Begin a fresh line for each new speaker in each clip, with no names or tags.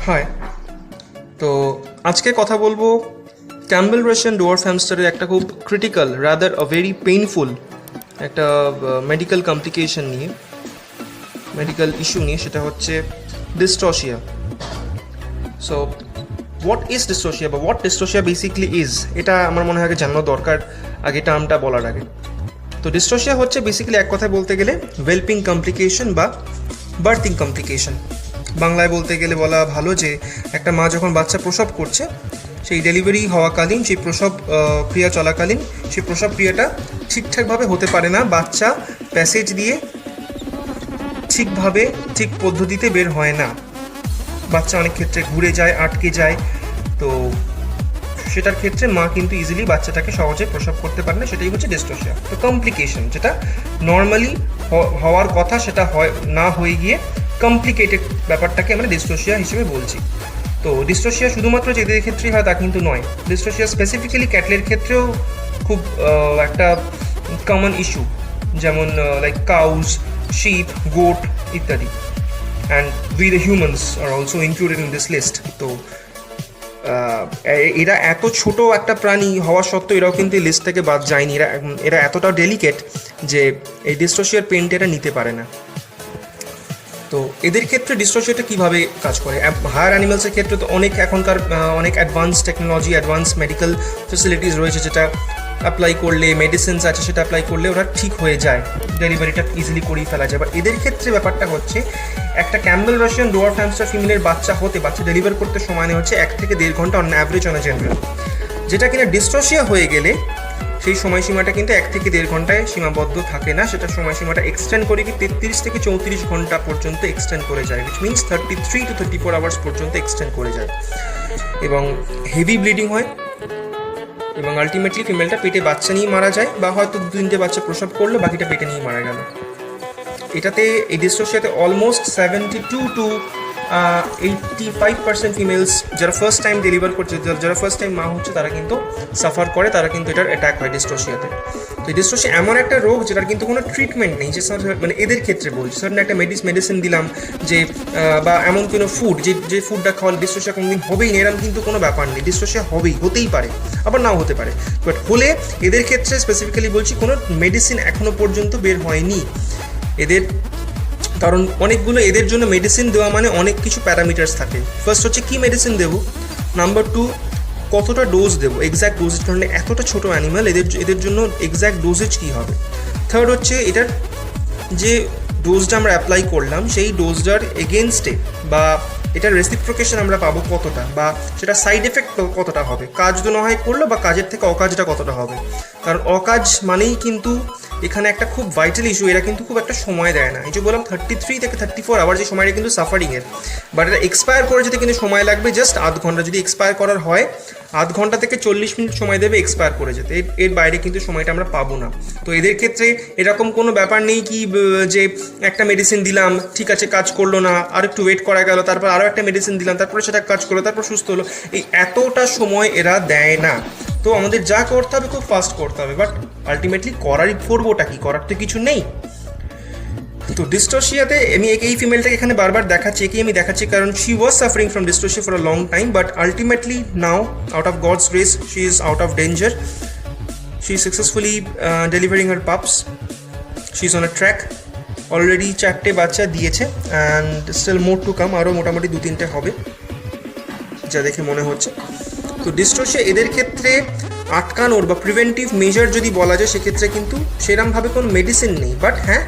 High. তো আজকে কথা বলবো ক্যাম্বেল রাশিয়ান ডোয়ার্ফ হ্যামস্টারের একটা খুব ক্রিটিক্যাল রাদার ভেরি পেইনফুল একটা মেডিকেল কমপ্লিকেশন নিয়ে, মেডিকেল ইস্যু নিয়ে। সেটা হচ্ছে ডিস্ট্রশিয়া। সো হোয়াট ইজ ডিস্ট্রশিয়া বা হোয়াট ডিস্ট্রশিয়া বেসিকলি ইজ, এটা আমার মনে হয় আগে জানানো দরকার আগে টার্মটা বলার আগে। তো ডিস্ট্রশিয়া হচ্ছে বেসিক্যালি এক কথায় বলতে গেলে ওয়েলপিং কমপ্লিকেশন বা বার্থিং কমপ্লিকেশন। বাংলায় বলতে গেলে বলা ভালো যে একটা মা যখন বাচ্চা প্রসব করছে, সেই ডেলিভারি হওয়াকালীন, সেই প্রসব ক্রিয়া চলাকালীন সেই প্রসব ক্রিয়াটা ঠিকঠাকভাবে হতে পারে না, বাচ্চা প্যাসেজ দিয়ে ঠিকভাবে ঠিক পদ্ধতিতে বের হয় না, বাচ্চা অনেক ক্ষেত্রে ঘুরে যায়, আটকে যায়। তো সেটার ক্ষেত্রে মা কিন্তু ইজিলি বাচ্চাটাকে সহজে প্রসব করতে পারে না, সেটাই হচ্ছে ডিস্ট্রশিয়া। তো কমপ্লিকেশন যেটা নর্মালি হওয়ার কথা সেটা হয় না, হয়ে গিয়ে কমপ্লিকেটেড ব্যাপারটাকে আমরা ডিস্ট্রশিয়া হিসেবে বলছি। তো ডিস্ট্রশিয়া শুধুমাত্র যে এদের ক্ষেত্রেই হয় তা কিন্তু নয়। ডিস্ট্রশিয়া স্পেসিফিক্যালি ক্যাটলের ক্ষেত্রেও খুব একটা কমন ইস্যু, যেমন লাইক কাউস, শিপ, গোট ইত্যাদি। অ্যান্ড উই দ্য হিউম্যানস আর also included in this list. তো এরা এত ছোট একটা প্রাণী হওয়া সত্ত্বেও এরাও কিন্তু এই লিস্ট থেকে বাদ যায়নি। এরা এতটা ডেলিকেট যে এই ডিস্ট্রশিয়ার পেনটা এরা নিতে পারে না। তো এদের ক্ষেত্রে ডিস্ট্রশিয়াটা কীভাবে কাজ করে? হায়ার অ্যানিমালসের ক্ষেত্রে তো এখনকার অনেক advance technology, advance medical facilities রয়েছে, যেটা অ্যাপ্লাই করলে, মেডিসিনস আছে সেটা অ্যাপ্লাই করলে ওরা ঠিক হয়ে যায়, ডেলিভারিটা ইজিলি করেই ফেলা যায়। বা এদের ক্ষেত্রে ব্যাপারটা হচ্ছে একটা ক্যাম্বেল রাশিয়ান ডোয়ার্ফ হ্যামস্টার ফিমেলের বাচ্চা ডেলিভার করতে সময় নেওয়া হচ্ছে 1 থেকে 1.5 ঘন্টা অন অ্যাভারেজ অন জেনারেল। যেটা কিনা ডিস্ট্রশিয়া হয়ে গেলে সেই সময়সীমাটা কিন্তু 1 থেকে 1.5 ঘন্টায় সীমাবদ্ধ থাকে না, সেটা সময়সীমাটা এক্সটেন্ড করে কি 33 থেকে 34 ঘন্টা পর্যন্ত এক্সটেন্ড করে যায়, উইচ মিনস 33 to 34 আওয়ার্স পর্যন্ত এক্সটেন্ড করে যায়। এবং হেভি ব্লিডিং হয় এবং আলটিমেটলি ফিমেলটা পেটে বাচ্চা নিয়ে মারা যায়, বা হয়তো 2-3টে বাচ্চা প্রসব করলো, বাকিটা পেটে নিয়ে মারা গেল। এটাতে এই ডিস্ট্রশিয়াতে অলমোস্ট 72 to 85% ফিমেলস যারা ফার্স্ট টাইম ডেলিভার করছে, যারা ফার্স্ট টাইম মা হচ্ছে, তারা কিন্তু সাফার করে, তারা কিন্তু এটার অ্যাটাক হয় ডিস্ট্রশিয়াতে। তো এই ডিস্ট্রশিয়া এমন একটা রোগ যেটার কিন্তু কোনো ট্রিটমেন্ট নেই, যে মানে এদের ক্ষেত্রে বলছি সার্টেন একটা মেডিসিন দিলাম যে, বা এমন কোনো ফুড যে ফুডটা খাওয়ালে ডিস্ট্রশিয়া কোনোদিন হবেই না, এরকম কিন্তু কোনো ব্যাপার নেই। ডিস্ট্রশিয়া হতেই পারে, আবার নাও হতে পারে, বাট হলে এদের ক্ষেত্রে স্পেসিফিক্যালি বলছি কোনো মেডিসিন এখনো পর্যন্ত বের হয়নি এদের। কারণ অনেকগুলো এদের জন্য মেডিসিন দেওয়া মানে অনেক কিছু প্যারামিটার্স থাকে। ফার্স্ট হচ্ছে কী মেডিসিন দেবো, নাম্বার 2 কতটা ডোজ দেবো, এক্স্যাক্ট ডোজেজ, কারণ এতটা ছোটো অ্যানিমাল, এদের জন্য এক্স্যাক্ট ডোজেজ কী হবে। থার্ড হচ্ছে এটার যে ডোজটা আমরা অ্যাপ্লাই করলাম সেই ডোজটার এগেনস্টে বা এটার রেসিপ্রোকেশন আমরা পাবো কতটা, বা সেটা সাইড এফেক্ট কতটা হবে, কাজ তো না হয় করলো, বা কাজের থেকে অকাজটা কতটা হবে। কারণ অকাজ মানেই কিন্তু এখানে একটা খুব ভাইটাল ইস্যু, এরা কিন্তু খুব একটা সময় দেয় না। এই যে বললাম 33 থেকে 34 আওয়ার যে সময়টা কিন্তু সাফারিংয়ের, বাট এটা এক্সপায়ার করে যেতে কিন্তু সময় লাগবে জাস্ট আধ ঘন্টা। যদি এক্সপায়ার করার হয় আধ ঘন্টা থেকে 40 মিনিট সময় দেবে এক্সপায়ার করে যেতে, এর বাইরে কিন্তু সময়টা আমরা পাবো না। তো এদের ক্ষেত্রে এরকম কোনো ব্যাপার নেই কি যে একটা মেডিসিন দিলাম, ঠিক আছে কাজ করলো না, আর একটু ওয়েট করা গেল, তারপর আরও একটা মেডিসিন দিলাম, তারপরে সেটা কাজ করলো, তারপর সুস্থ হলো, এই এতটা সময় এরা দেয় না। তো আমাদের যা করতে হবে খুব ফাস্ট করতে হবে, বাট আলটিমেটলি করবোটা কি, করার তো কিছু নেই। তো ডিস্ট্রশিয়াতে আমি এই ফিমেলটাকে এখানে বারবার দেখাচ্ছি, একেই আমি দেখাচ্ছি কারণ she was suffering from dystocia for a long time, but ultimately now out of God's grace she is out of danger. She is successfully delivering her pups, she is on a track. Already 4টে বাচ্চা দিয়েছে and still more to come, আরও মোটামুটি 2-3টে হবে যা দেখে মনে হচ্ছে। তো ডিস্ট্রশিয়া এদের ক্ষেত্রে আটকানোর বা প্রিভেন্টিভ মেজার যদি বলা যায়, সেক্ষেত্রে কিন্তু সেরকমভাবে কোনো মেডিসিন নেই, বাট হ্যাঁ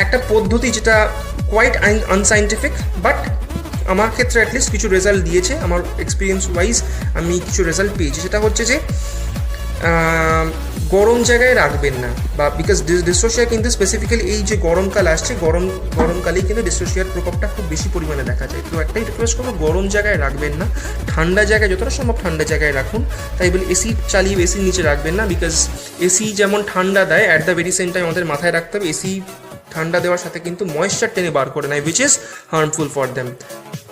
একটা পদ্ধতি যেটা কোয়াইট আনসাইন্টিফিক, বাট আমার ক্ষেত্রে অ্যাটলিস্ট কিছু রেজাল্ট দিয়েছে, আমার এক্সপিরিয়েন্স ওয়াইজ আমি কিছু রেজাল্ট পেয়েছি। সেটা হচ্ছে যে গরম জায়গায় রাখবেন না, বা বিকজ ডিস্ট্রশিয়া কিন্তু স্পেসিফিক্যালি এই যে গরমকাল আসছে, গরমকালেই কিন্তু ডিস্ট্রশিয়ার প্রকোপটা খুব বেশি পরিমাণে দেখা যায়। তো একটাই রিকোয়েস্ট করবো, গরম জায়গায় রাখবেন না, ঠান্ডা জায়গায়, যতটা সম্ভব ঠান্ডা জায়গায় রাখুন। তাই বলে এসি চালিয়ে এসির নিচে রাখবেন না, বিকজ এসি যেমন ঠান্ডা দেয়, at the very same time আমাদের মাথায় রাখতে হবে এসি ঠান্ডা দেওয়ার সাথে কিন্তু ময়েশ্চার টেনে বার করে নেয়, which is harmful for them.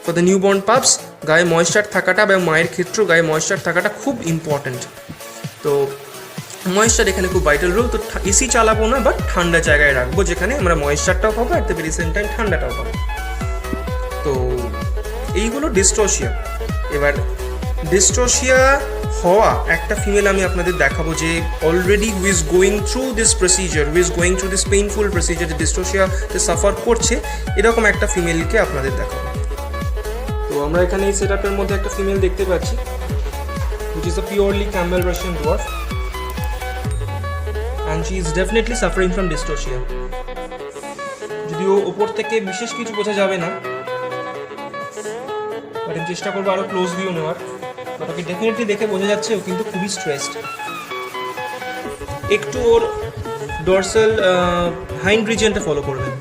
For the newborn পাপস গায়ে ময়েশ্চার থাকাটা, বা মায়ের ক্ষেত্রেও গায়ে ময়েশ্চার থাকাটা খুব ইম্পর্ট্যান্ট। তো ময়েশ্চার এখানে খুব ভাইটাল রোল। তো এসি চালাবো না, বাট ঠান্ডা জায়গায় রাখবো যেখানে আমরা ময়েশ্চারটাও পাবো, at the very same time ঠান্ডাটাও পাবো। তো এই হলো ডিস্ট্রোসিয়া। এবার ডিস্ট্রোসিয়া হওয়া একটা ফিমেল আমি আপনাদের দেখাবো যে already who is going through this procedure, who is going through this painful procedure, যে ডিস্ট্রোসিয়াতে সাফার করছে, এরকম একটা ফিমেলকে আপনাদের দেখাবো। তো আমরা এখানে এই সেটআপের মধ্যে একটা ফিমেল দেখতে পাচ্ছি, which is a purely Campbell Russian dwarf, and she is definitely suffering from dystocia. যদিও ওপর থেকে বিশেষ কিছু বোঝা যাবে না, বাট আমি চেষ্টা করবো আরো ক্লোজ ভিউ নেওয়ার। বাট ওকে ডেফিনেটলি দেখে বোঝা যাচ্ছে ও কিন্তু খুবই স্ট্রেসড। একটু ওর ডরসাল হাইন্ড রিজিয়নটা ফলো করবেন,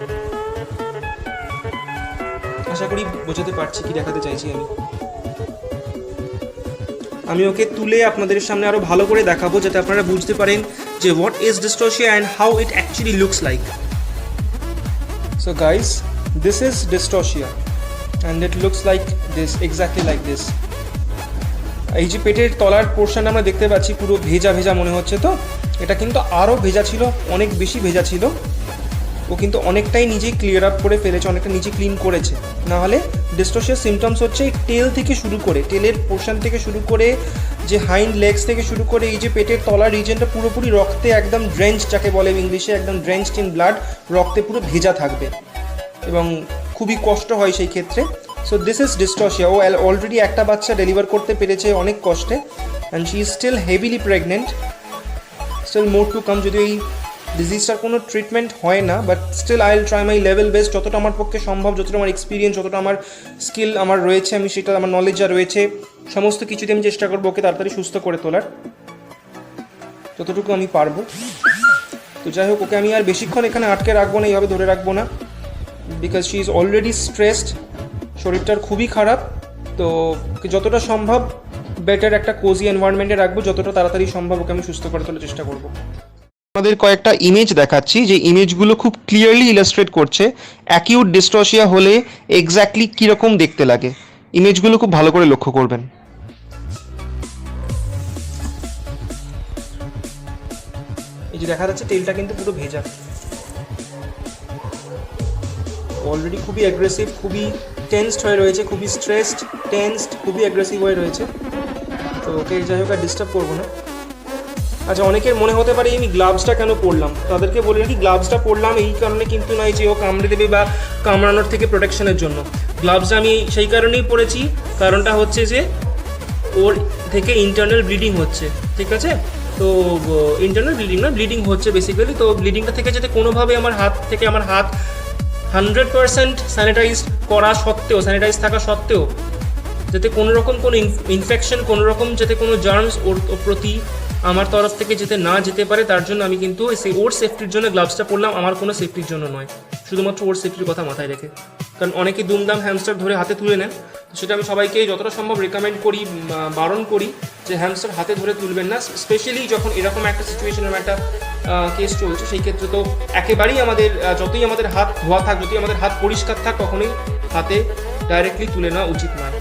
আশা করি বোঝাতে পারছি কি দেখাতে চাইছি আমি ওকে তুলে আপনাদের সামনে আরো ভালো করে দেখাবো, যাতে আপনারা বুঝতে পারেন যে what is dystocia and how it actually looks like. So guys, this is dystocia and it looks like this, exactly like this. এই যে পেটের তলার পোর্শন আমরা দেখতে পাচ্ছি পুরো ভেজা ভেজা মনে হচ্ছে, তো এটা কিন্তু আরও ভেজা ছিল, অনেক বেশি ভেজা ছিল। ও কিন্তু অনেকটাই নিজেই ক্লিয়ার আপ করে ফেলেছে, অনেকটা নিজে ক্লিন করেছে। নাহলে ডিস্ট্রোসিয়ার সিমটমস হচ্ছে টেল থেকে শুরু করে, টেলের পোর্শন থেকে শুরু করে, যে হাইন্ড লেগস থেকে শুরু করে, এই যে পেটের তলার রিজনটা পুরোপুরি রক্তে একদম ড্রেঞ্চ, যাকে বলে ইংলিশে একদম ড্রেঞ্চড ইন ব্লাড, রক্তে পুরো ভেজা থাকবে এবং খুবই কষ্ট হয় সেই ক্ষেত্রে। So this is dystocia. ও অলরেডি একটা বাচ্চা ডেলিভার করতে পেরেছে অনেক কষ্টে, and she is still heavily pregnant, still more to come. যদি এই ডিজিজটার কোনো ট্রিটমেন্ট হয় না, but still I will try my level best, যতটা আমার পক্ষে সম্ভব, যতটা আমার এক্সপিরিয়েন্স, যতটা আমার স্কিল আমার রয়েছে, আমি সেটা আমার নলেজ যা রয়েছে সমস্ত কিছু দিয়ে আমি চেষ্টা করবো ওকে তাড়াতাড়ি সুস্থ করে তোলার, যতটুকু আমি পারবো। তো যাই হোক, ওকে আমি আর বেশিক্ষণ এখানে আটকে রাখবো না, এইভাবে ধরে রাখবো না, because she is already stressed, শরীরটার খুবই খারাপ। তো ওকে যতটা সম্ভব বেটার একটা কোজি এনভায়রনমেন্টে রাখবো, যতটা তাড়াতাড়ি সম্ভব ওকে আমি সুস্থ করে তোলার চেষ্টা করবো। আমাদের কয়েকটা ইমেজ দেখাচ্ছি, যে ইমেজগুলো খুব ক্লিয়ারলি ইলাস্ট্রেট করছে অ্যাকিউট ডিস্ট্রোসিয়া হলে এক্স্যাক্টলি কীরকম দেখতে লাগে। ইমেজগুলো খুব ভালো করে লক্ষ্য করবেন। এই যে দেখা যাচ্ছে টেলটা কিন্তু পুরো ভেজা, অলরেডি খুবই অ্যাগ্রেসিভ, খুবই টেন্সড হয়ে রয়েছে, খুবই স্ট্রেসড, টেন্সড, খুবই অ্যাগ্রেসিভ হয়ে রয়েছে। তো ওকে যাই হোক আর ডিস্টার্ব করবো না। আচ্ছা, অনেকের মনে হতে পারে আমি গ্লাভসটা কেন পরলাম, তাদেরকে বলে রাখি গ্লাভসটা পরলাম এই কারণে কিন্তু নয় যে ও কামড়ে দেবে বা কামড়ানোর থেকে প্রোটেকশনের জন্য। গ্লাভসটা আমি সেই কারণেই পরেছি, কারণটা হচ্ছে যে ওর থেকে ইন্টারনাল ব্লিডিং হচ্ছে, ঠিক আছে? তো ইন্টারনাল ব্লিডিং না, ব্লিডিং হচ্ছে বেসিক্যালি। তো ব্লিডিংটা থেকে যাতে কোনোভাবে আমার হাত 100% স্যানিটাইজ করা সত্ত্বেও, স্যানিটাইজ থাকা সত্ত্বেও যাতে কোনো রকম কোনো ইনফেকশন, কোনো রকম যাতে কোনো জার্মস ওর প্রতি আমার তরফ থেকে যেতে না যেতে পারে, তার জন্য আমি কিন্তু ওর সেফটির জন্য গ্লাভসটা পরলাম, আমার কোনো সেফটির জন্য নয়, শুধুমাত্র ওর সেফটির কথা মাথায় রেখে। কারণ অনেকে দুমদাম হ্যামস্টার ধরে হাতে তুলে নেন, সেটা আমি সবাইকে যতটা সম্ভব রেকমেন্ড করি, বারণ করি যে হ্যামস্টার হাতে ধরে তুলবেন না, স্পেশালি যখন এরকম একটা সিচুয়েশনের একটা কেস চলছে। সেই ক্ষেত্রে তো একেবারেই আমাদের যতই আমাদের হাত ধোয়া থাক, যতই আমাদের হাত পরিষ্কার থাক, কখনোই হাতে ডাইরেক্টলি তুলে নেওয়া উচিত নয়।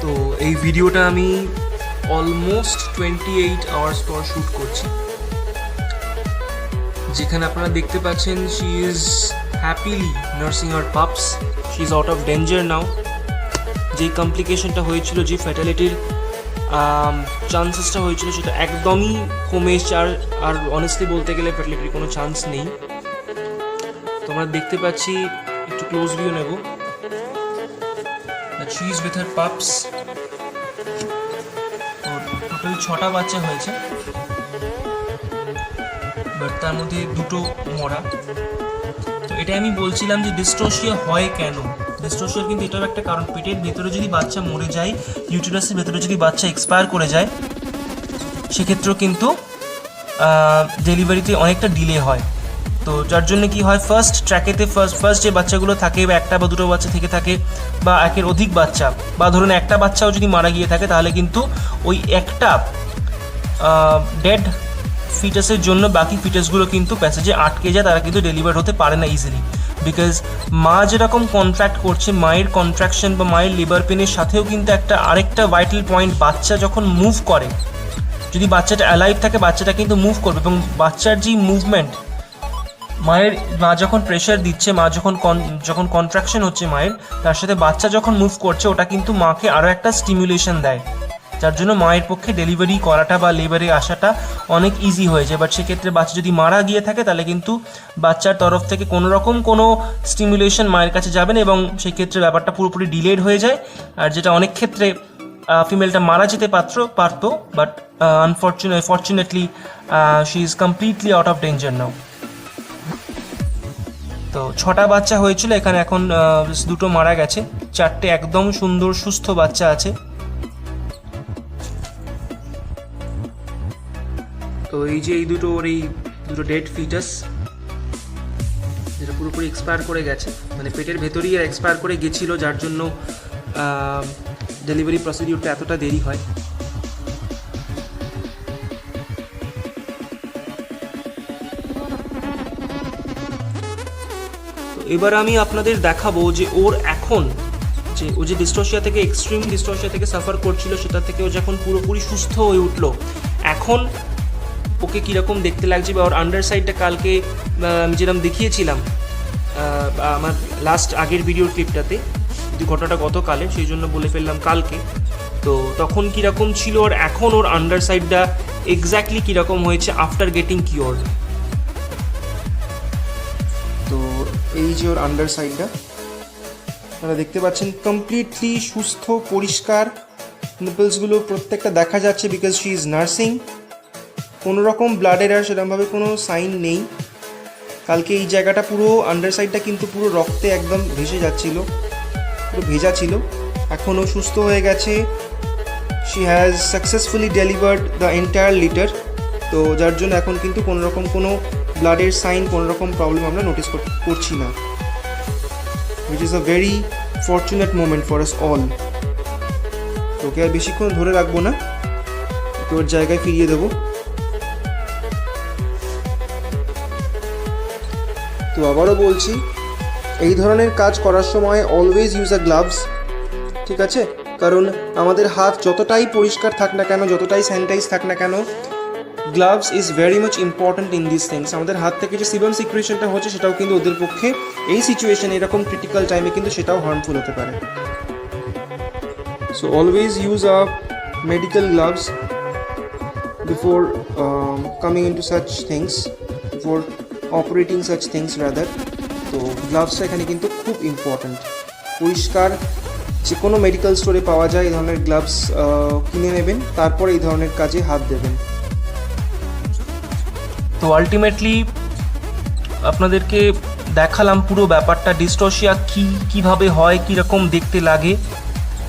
তো এই ভিডিওটা আমি অলমোস্ট 28 আওয়ার্স পর শ্যুট করছি, যেখানে আপনারা দেখতে পাচ্ছেন she is happily nursing her pups, she is out of danger now. যেই কমপ্লিকেশনটা হয়েছিল, যে ফ্যাটালিটির চান্সেসটা হয়েছিল, সেটা একদমই কমে এসছে, আর অনেস্টলি বলতে গেলে ফ্যাটালিটির কোনো চান্স নেই। তো আমরা দেখতে পাচ্ছি, একটু ক্লোজ ভিউ নেব, শি ইজ উইথ হার পাপস। টোটাল 6টা বাচ্চা হয়েছে, বাট তার মধ্যে 2টো মরা। তো এটা আমি বলছিলাম যে ডিস্ট্রোসিয়া হয় কেন। ডিস্ট্রোসিয়ার কিন্তু এটাও একটা কারণ, পেটের ভেতরে যদি বাচ্চা মরে যায়, ইউটেরাসের ভেতরে যদি বাচ্চা এক্সপায়ার করে যায়, সেক্ষেত্রেও কিন্তু ডেলিভারিতে অনেকটা ডিলে হয়। তো যার জন্য কি হয়, ফার্স্ট ট্র্যাকেতে ফার্স্ট যে বাচ্চাগুলো থাকে, বা একটা বা দুটো বাচ্চা থেকে থাকে, বা একের অধিক বাচ্চা, বা ধরুন একটা বাচ্চাও যদি মারা গিয়ে থাকে, তাহলে কিন্তু ওই একটা ডেড ফিটাসের জন্য বাকি ফিটাসগুলো কিন্তু প্যাসেজে আটকে যায়, তারা কিন্তু ডেলিভার হতে পারে না ইজিলি। বিকজ মা যেরকম কন্ট্রাক্ট করছে, মায়ের কন্ট্রাকশন বা মায়ের লেবার পেনের সাথেও কিন্তু আরেকটা ভাইটাল পয়েন্ট, বাচ্চা যখন মুভ করে, যদি বাচ্চাটা অ্যালাইভ থাকে, বাচ্চাটা কিন্তু মুভ করবে, এবং বাচ্চার যে মুভমেন্ট,
মা যখন প্রেশার দিচ্ছে, যখন কন্ট্রাকশন হচ্ছে মায়ের, তার সাথে বাচ্চা যখন মুভ করছে, ওটা কিন্তু মাকে আরও একটা স্টিমুলেশন দেয়, যার জন্য মায়ের পক্ষে ডেলিভারি করাটা বা লেবারে আসাটা অনেক ইজি হয়ে যায়। বাট সেক্ষেত্রে বাচ্চা যদি মারা গিয়ে থাকে, তাহলে কিন্তু বাচ্চার তরফ থেকে কোনো রকম কোনো স্টিমুলেশন মায়ের কাছে যাবে না, এবং সেই ক্ষেত্রে ব্যাপারটা পুরোপুরি ডিলেড হয়ে যায়। আর যেটা অনেক ক্ষেত্রে ফিমেলটা মারা যেতে পারতো, but fortunately she is completely out of danger now. তো 6টা বাচ্চা হয়েছিল, এখানে এখন 2টো মারা গেছে, 4টে একদম সুন্দর সুস্থ বাচ্চা আছে। তো এই যে এই দুটো ডেড ফিটাস, যেটা পুরোপুরি এক্সপায়ার করে গেছে, মানে পেটের ভেতরেই এক্সপায়ার করে গেছিলো, যার জন্য ডেলিভারি প্রসিডিউরটা এতটা দেরি হয়। এবার আমি আপনাদের দেখাবো যে ও যে ডিস্টোসিয়া থেকে, এক্সট্রিম ডিস্টোসিয়া থেকে সাফার করছিল, সেটা থেকে ও যখন পুরোপুরি সুস্থ হয়ে উঠলো, এখন ওকে কীরকম দেখতে লাগছে, বা ওর আন্ডার সাইডটা কালকে আমি যেরকম দেখিয়েছিলাম আমার আগের ভিডিওর ক্লিপটাতে, কিন্তু ঘটনাটা গতকালে, সেই জন্য বলে ফেললাম কালকে। তো তখন কীরকম ছিল, আর এখন ওর আন্ডার সাইডটা এক্স্যাক্টলি কীরকম হয়েছে আফটার গেটিং কিওর। তো এই যে ওর আন্ডার সাইডটা আপনারা দেখতে পাচ্ছেন, কমপ্লিটলি সুস্থ, পরিষ্কার, নিপলসগুলো প্রত্যেকটা দেখা যাচ্ছে, বিকজ শি ইজ নার্সিং। কোনো রকম ব্লাডের আর সেরকমভাবে কোনো সাইন নেই। কালকে এই জায়গাটা পুরো আন্ডার সাইডটা কিন্তু পুরো রক্তে একদম ভেসে যাচ্ছিল, পুরো ভেজা ছিল। এখনও সুস্থ হয়ে গেছে। She has successfully delivered the entire litre. তো যার জন্য এখন কিন্তু কোনো রকম কোনো ব্লাডের সাইন, কোনো রকম প্রবলেম আমরা নোটিস করছি না, which is a very fortunate moment for us all. তোকে আর বেশিক্ষণ ধরে রাখবো না, তোর জায়গায় ফিরিয়ে দেবো। তো আবারও বলছি, এই ধরনের কাজ করার সময় অলওয়েজ ইউজ আ গ্লাভস, ঠিক আছে? কারণ আমাদের হাত যতটাই পরিষ্কার থাক না কেন, যতটাই স্যানিটাইজ থাক না কেন, gloves is very much important in this things. আমাদের হাত থেকে যে সিবাম সিক্রেশনটা হচ্ছে, সেটাও কিন্তু ওদের পক্ষে এই সিচুয়েশন, এরকম ক্রিটিক্যাল টাইমে কিন্তু সেটাও হার্মফুল হতে পারে। So always use a medical gloves before coming in two such things, before operating such things rather. তো গ্লাভসটা এখানে কিন্তু খুব ইম্পর্ট্যান্ট। পরিষ্কার যে কোনো মেডিকেল স্টোরে পাওয়া যায় এই ধরনের গ্লাভস, কিনে নেবেন, তারপর এই ধরনের কাজে হাত দেবেন। তো আলটিমেটলি আপনাদেরকে দেখালাম পুরো ব্যাপারটা, ডিস্টোসিয়া কীভাবে হয়, কীরকম দেখতে লাগে,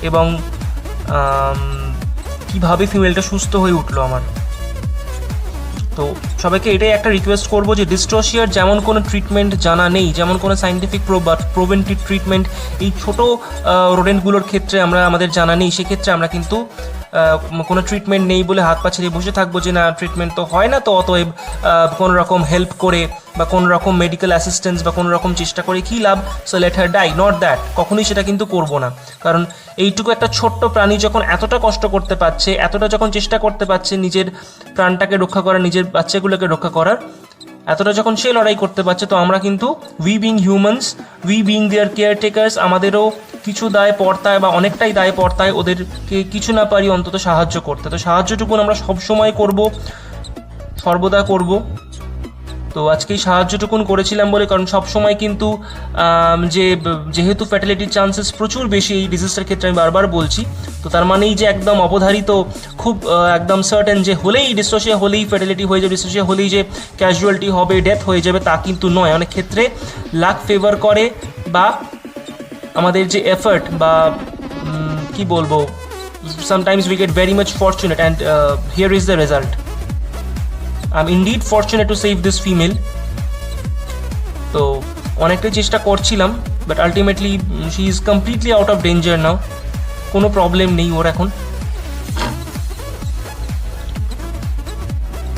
এবং কীভাবে ফিমেলটা সুস্থ হয়ে উঠলো আমার। তো সবাইকে এটাই একটা রিকোয়েস্ট করবো যে ডিস্টোসিয়ার যেমন কোনো ট্রিটমেন্ট জানা নেই, যেমন কোনো সাইন্টিফিক প্রিভেন্টিভ ট্রিটমেন্ট এই ছোটো রোডেন্টগুলোর ক্ষেত্রে আমাদের জানা নেই, সেক্ষেত্রে আমরা কিন্তু কোনো ট্রিটমেন্ট নেই বলে হাত পা ছেড়ে বসে থাকবো যে না ট্রিটমেন্ট তো হয় না, তো অতএব কোনো রকম হেল্প করে বা কোনো রকম মেডিকেল অ্যাসিস্ট্যান্স বা কোনো রকম চেষ্টা করে কী লাভ, so let her die. Not that, কখনোই সেটা কিন্তু করবো না। কারণ এইটুকু একটা ছোট্ট প্রাণী যখন এতটা কষ্ট করতে পারছে, এতটা যখন চেষ্টা করতে পারছে নিজের প্রাণটাকে রক্ষা করার, নিজের বাচ্চাগুলোকে রক্ষা করার, এতটা যখন সে লড়াই করতে পারছে, তো আমরা কিন্তু we being humans, we being their caretakers, আমাদেরও কিছু দায় পড়তায় বা অনেকটাই দায় পড়তায় ওদেরকে কিছু না পারি অন্তত সাহায্য করতে। তো সাহায্যটুকুন আমরা সবসময় করব, সর্বদা করব। তো আজকে এই সাহায্যটুকুন করেছিলাম বলে, কারণ সবসময় কিন্তু যেহেতু ফ্যাটালিটির চান্সেস প্রচুর বেশি এই ডিজিজটার ক্ষেত্রে, আমি বারবার বলছি, তো তার মানেই যে একদম অবধারিত, খুব একদম সার্টেন যে হলেই ডিস্টোসিয়া হলেই ফ্যাটালিটি হয়ে যাবে, ডিস্টোসিয়া হলেই যে ক্যাজুয়ালিটি হবে, ডেথ হয়ে যাবে, তা কিন্তু নয়। অনেক ক্ষেত্রে লাক ফেভার করে, বা আমাদের যে এফার্ট বা কি বলবো, sometimes we get very much fortunate, and here is the result. I'm indeed fortunate to save this female. তো অনেকটাই চেষ্টা করছিলাম, but ultimately she is completely out of danger now, কোনো প্রবলেম নেই ওর এখন।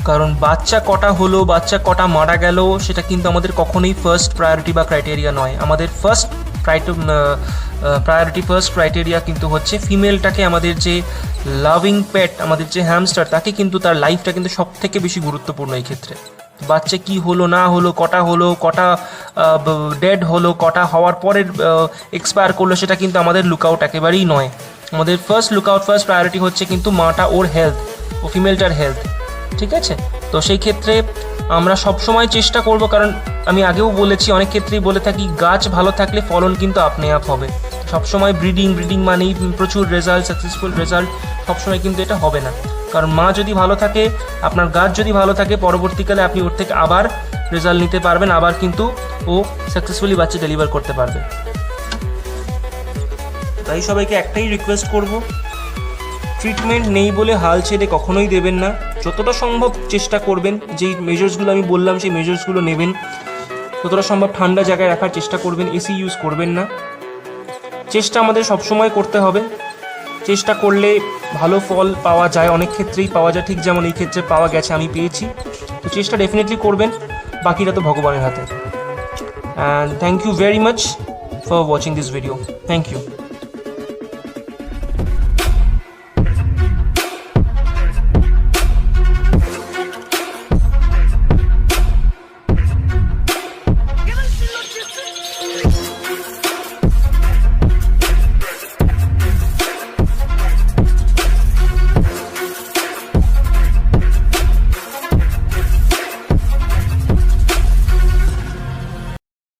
কারণ বাচ্চা কটা হলো, বাচ্চা কটা মারা গেল, সেটা কিন্তু আমাদের কখনোই ফার্স্ট প্রায়োরিটি বা ক্রাইটেরিয়া নয়। আমাদের ফার্স্ট ক্রাইটেরিয়া কিন্তু হচ্ছে ফিমেলটাকে, আমাদের যে লাভিং পেট, আমাদের যে হ্যামস্টার, তাকে কিন্তু তার লাইফটা কিন্তু সব থেকে বেশি গুরুত্বপূর্ণ এই ক্ষেত্রে। বাচ্চা কি হলো না হলো, কটা ডেড হলো, কটা হওয়ার পরে এক্সপায়ার করলো, সেটা কিন্তু আমাদের লুকআউট একেবারেই নয়। আমাদের ফার্স্ট প্রায়োরিটি হচ্ছে কিন্তু মাটা ওর হেলথ, ও ফিমেলটার হেলথ, ঠিক আছে? তো সেই ক্ষেত্রে আমরা সবসময় চেষ্টা করব, কারণ আমি আগেও বলেছি, অনেক ক্ষেত্রেই বলে থাকি, গাছ ভালো থাকলে ফলন কিন্তু আপনি আপ হবে। সবসময় ব্রিডিং মানেই প্রচুর রেজাল্ট, সাকসেসফুল রেজাল্ট, সবসময় কিন্তু এটা হবে না। কারণ মা যদি ভালো থাকে, আপনার গাছ যদি ভালো থাকে, পরবর্তীকালে আপনি ওর থেকে আবার রেজাল্ট নিতে পারবেন, আবার কিন্তু ও সাকসেসফুলি বাচ্চা ডেলিভার করতে পারবে। তাই সবাইকে একটাই রিকোয়েস্ট করব, ট্রিটমেন্ট নেই বলে হাল ছেড়ে কখনোই দেবেন না। যতটা সম্ভব চেষ্টা করবেন, যেই মেজার্সগুলো আমি বললাম সেই মেজার্সগুলো নেবেন। যতটা সম্ভব ঠান্ডা জায়গায় রাখার চেষ্টা করবেন, এসি ইউজ করবেন না। চেষ্টা আমাদের সবসময় করতে হবে, চেষ্টা করলে ভালো ফল পাওয়া যায়, অনেক ক্ষেত্রেই পাওয়া যায়, ঠিক যেমন এই ক্ষেত্রে পাওয়া গেছে, আমি পেয়েছি। তো চেষ্টা ডেফিনেটলি করবেন, বাকিটা তো ভগবানের হাতে। And thank you very much for watching this video. Thank you.